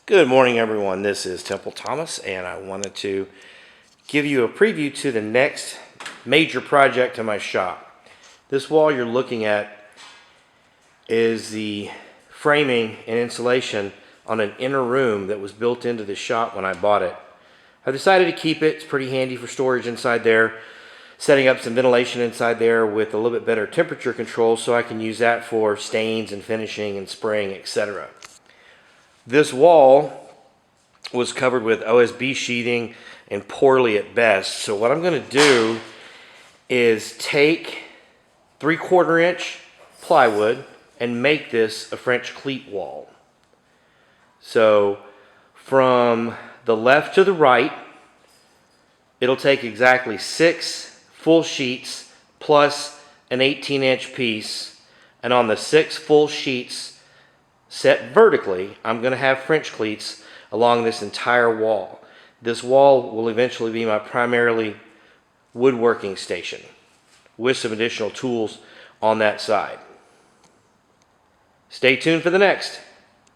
Good morning, everyone. This is Temple Thomas, and I wanted to give you a preview to the next major project in my shop. This wall you're looking at is the framing and insulation on an inner room that was built into the shop when I bought it. I decided to keep it. It's pretty handy for storage inside there, setting up some ventilation inside there with a little bit better temperature control so I can use that for stains and finishing and spraying, etc. This wall was covered with OSB sheathing and poorly at best. So what I'm going to do is take 3/4 inch plywood and make this a French cleat wall. So from the left to the right, it'll take exactly 6 full sheets plus an 18-inch piece, and on the 6 full sheets set vertically, I'm going to have French cleats along this entire wall. This wall will eventually be my primarily woodworking station with some additional tools on that side. Stay tuned for the next.